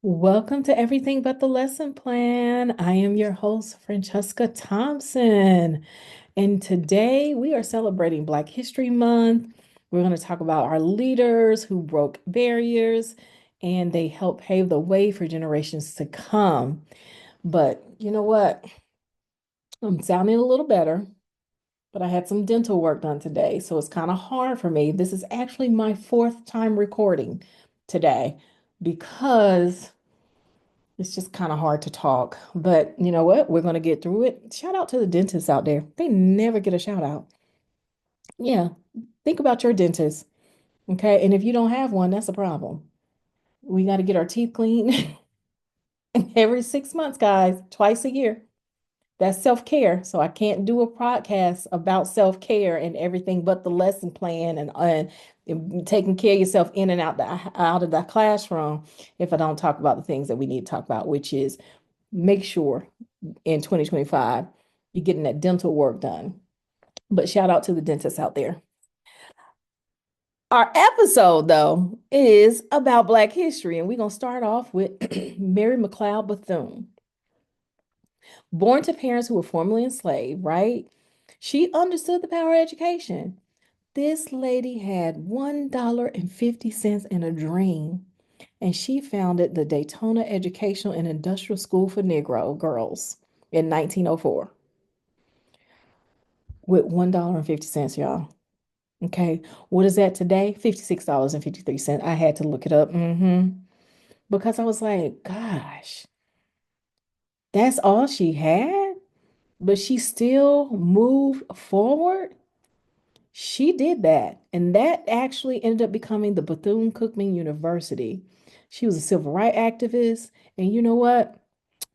Welcome to Everything But the Lesson Plan. I am your host, Franchesca Thompson. And today we are celebrating Black History Month. We're going to talk about our leaders who broke barriers and they helped pave the way for generations to come. But you know what? I'm sounding a little better, but I had some dental work done today. So it's kind of hard for me. This is actually my fourth time recording today because it's just kind of hard to talk, but you know what? We're going to get through it. Shout out to the dentists out there. They never get a shout out. Yeah, think about your dentist, okay? And if you don't have one, that's a problem. We got to get our teeth cleaned every 6 months, guys, twice a year. That's self-care. So I can't do a podcast about self-care and everything but the lesson plan and taking care of yourself in and out of the classroom if I don't talk about the things that we need to talk about, which is make sure in 2025 you're getting that dental work done. But shout out to the dentists out there. Our episode, though, is about Black history, and we're going to start off with Mary McLeod Bethune. Born to parents who were formerly enslaved, right? She understood the power of education. This lady had $1.50 in a dream, and she founded the Daytona Educational and Industrial School for Negro girls in 1904 with $1.50, y'all. Okay. What is that today? $56.53. I had to look it up. Because I was like, gosh, that's all she had, but she still moved forward. She did that. And that actually ended up becoming the Bethune-Cookman University. She was a civil rights activist. And you know what?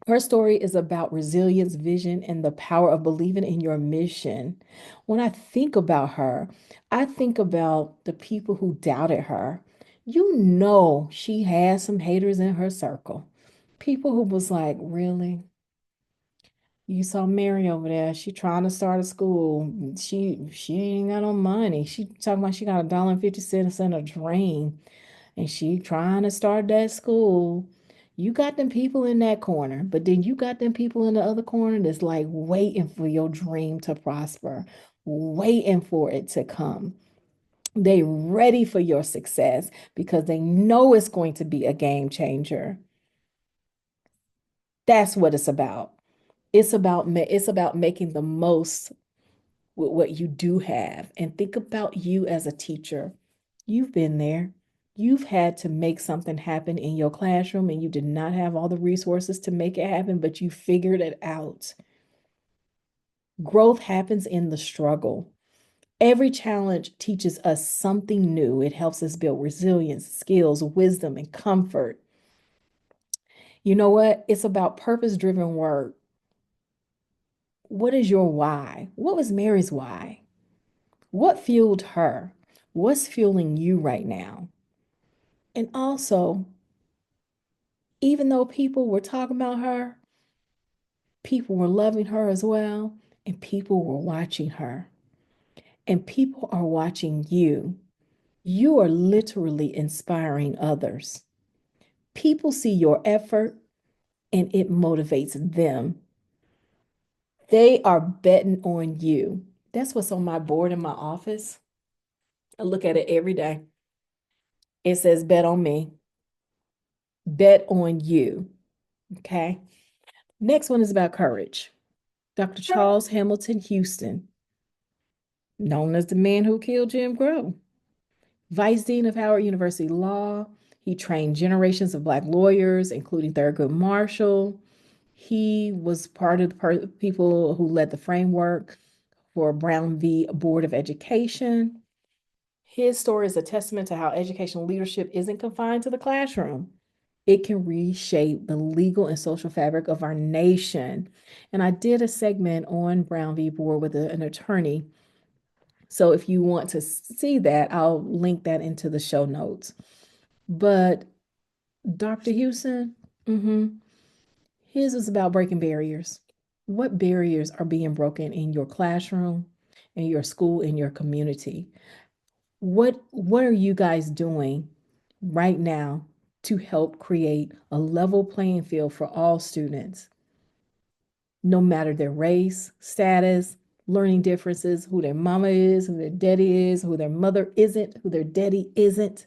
Her story is about resilience, vision, and the power of believing in your mission. When I think about her, I think about the people who doubted her. You know, she had some haters in her circle. People who was like, really? You saw Mary over there. She trying to start a school. She ain't got no money. She talking about she got $1.50 in a drain and she trying to start that school. You got them people in that corner, but then you got them people in the other corner that's like waiting for your dream to prosper, waiting for it to come. They ready for your success because they know it's going to be a game changer. That's what it's about. It's about making the most with what you do have. And think about you as a teacher. You've been there. You've had to make something happen in your classroom and you did not have all the resources to make it happen, but you figured it out. Growth happens in the struggle. Every challenge teaches us something new. It helps us build resilience, skills, wisdom, and comfort. You know what? It's about purpose driven work. What is your why? What was Mary's why? What fueled her? What's fueling you right now? And also, even though people were talking about her, people were loving her as well, and people were watching her. And people are watching you. You are literally inspiring others. People see your effort and it motivates them. They are betting on you. That's what's on my board in my office. I look at it every day. It says, bet on me, bet on you. Okay. Next one is about courage. Dr. Charles Hamilton Houston, known as the man who killed Jim Crow, Vice Dean of Howard University Law. He trained generations of Black lawyers, including Thurgood Marshall. He was part of the people who led the framework for Brown v. Board of Education. His story is a testament to how educational leadership isn't confined to the classroom. It can reshape the legal and social fabric of our nation. And I did a segment on Brown v. Board with an attorney. So if you want to see that, I'll link that into the show notes. But Dr. Houston, his is about breaking barriers. What barriers are being broken in your classroom, in your school, in your community? What are you guys doing right now to help create a level playing field for all students, no matter their race, status, learning differences, who their mama is, who their daddy is, who their mother isn't, who their daddy isn't.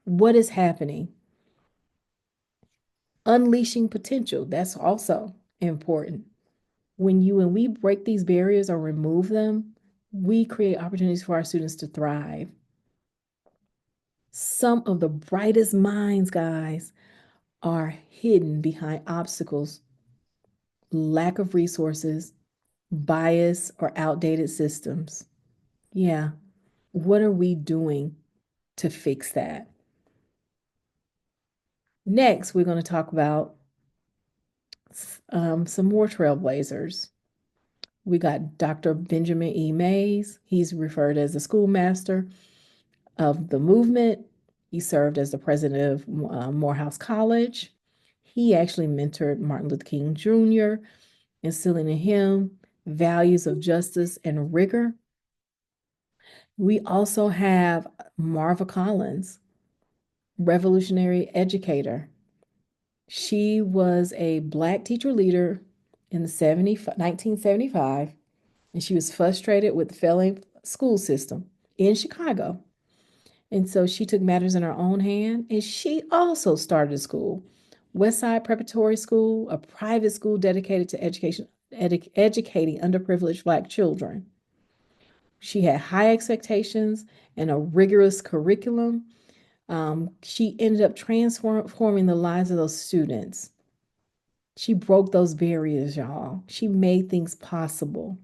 What is happening? Unleashing potential, that's also important. When we break these barriers or remove them, we create opportunities for our students to thrive. Some of the brightest minds, guys, are hidden behind obstacles, lack of resources, bias, or outdated systems. Yeah. What are we doing to fix that? Next, we're going to talk about some more trailblazers. We got Dr. Benjamin E. Mays. He's referred as the schoolmaster of the movement. He served as the president of Morehouse College. He actually mentored Martin Luther King Jr., instilling in him values of justice and rigor. We also have Marva Collins, revolutionary educator. She was a Black teacher leader in the 1975, and she was frustrated with the failing school system in Chicago. And so she took matters in her own hand, and she also started a school, Westside Preparatory School, a private school dedicated to educating underprivileged Black children. She had high expectations and a rigorous curriculum. She ended up transforming the lives of those students. She broke those barriers, y'all. She made things possible.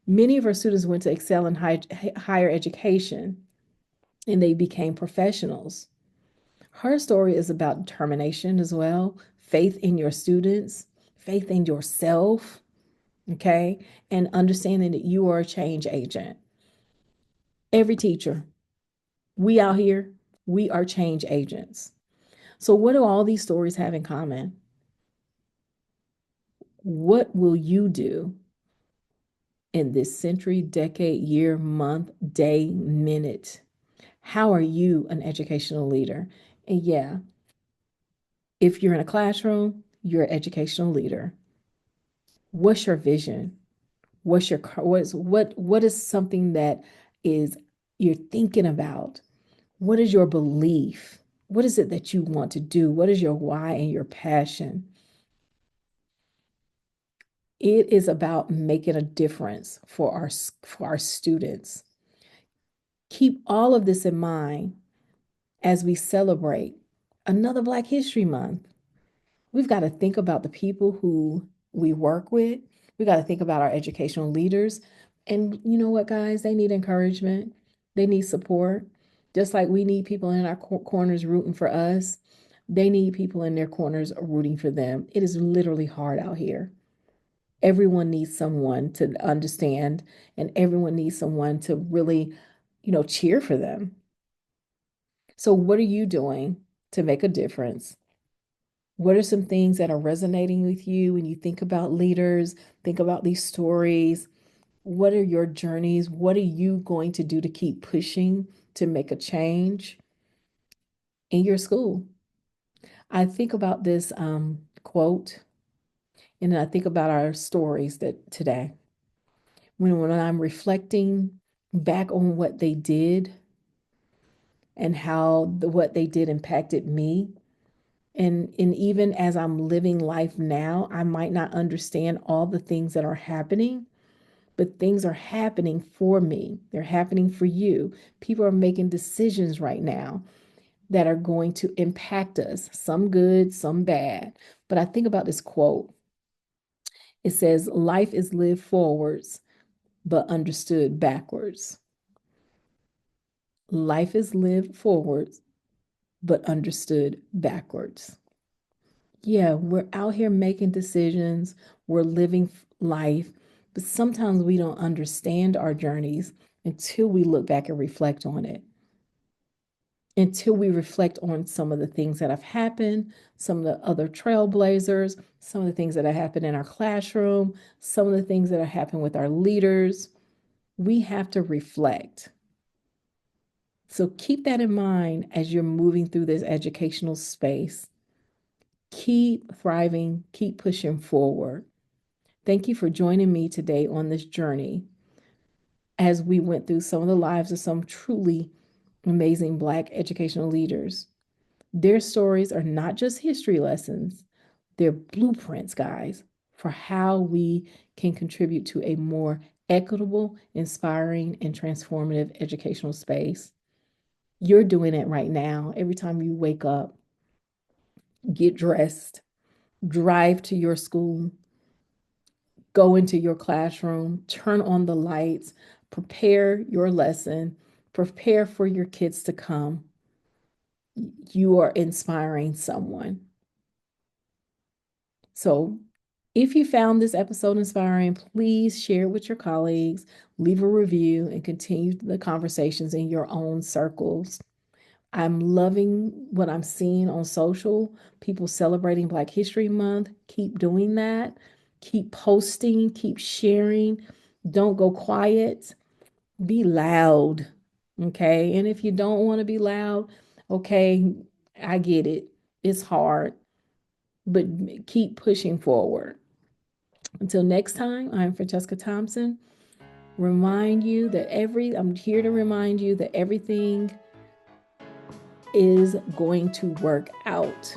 Many of her students went to excel in higher education, and they became professionals. Her story is about determination as well, faith in your students, faith in yourself, okay, and understanding that you are a change agent. Every teacher, we out here, we are change agents. So, what do all these stories have in common? What will you do in this century, decade, year, month, day, minute? How are you an educational leader? And yeah, if you're in a classroom, you're an educational leader. What's your vision? What is something that is you're thinking about? What is your belief? What is it that you want to do? What is your why and your passion? It is about making a difference for our students. Keep all of this in mind as we celebrate another Black History Month. We've got to think about the people who we work with. We got to think about our educational leaders. And you know what, guys? They need encouragement. They need support. Just like we need people in our corners rooting for us, they need people in their corners rooting for them. It is literally hard out here. Everyone needs someone to understand, and everyone needs someone to really, cheer for them. So, what are you doing to make a difference? What are some things that are resonating with you when you think about leaders, think about these stories? What are your journeys? What are you going to do to keep pushing to make a change in your school? I think about this quote, and then I think about our stories that today. When I'm reflecting back on what they did and how what they did impacted me, and even as I'm living life now, I might not understand all the things that are happening, but things are happening for me. They're happening for you. People are making decisions right now that are going to impact us, some good, some bad. But I think about this quote. It says, life is lived forwards, but understood backwards. Life is lived forwards, but understood backwards. Yeah, we're out here making decisions, we're living life, but sometimes we don't understand our journeys until we look back and reflect on it. Until we reflect on some of the things that have happened, some of the other trailblazers, some of the things that have happened in our classroom, some of the things that have happened with our leaders. We have to reflect. So keep that in mind as you're moving through this educational space. Keep thriving, keep pushing forward. Thank you for joining me today on this journey as we went through some of the lives of some truly amazing Black educational leaders. Their stories are not just history lessons, they're blueprints, guys, for how we can contribute to a more equitable, inspiring, and transformative educational space. You're doing it right now. Every time you wake up, get dressed, drive to your school, go into your classroom, turn on the lights, prepare your lesson, prepare for your kids to come. You are inspiring someone. So, if you found this episode inspiring, please share it with your colleagues, leave a review, and continue the conversations in your own circles. I'm loving what I'm seeing on social, people celebrating Black History Month. Keep doing that. Keep posting, keep sharing. Don't go quiet. Be loud. Okay. And if you don't want to be loud, okay, I get it. It's hard, but keep pushing forward. Until next time, I'm Franchesca Thompson. I'm here to remind you that everything is going to work out.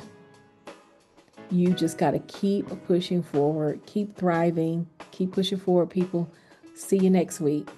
You just got to keep pushing forward, keep thriving, keep pushing forward, people. See you next week.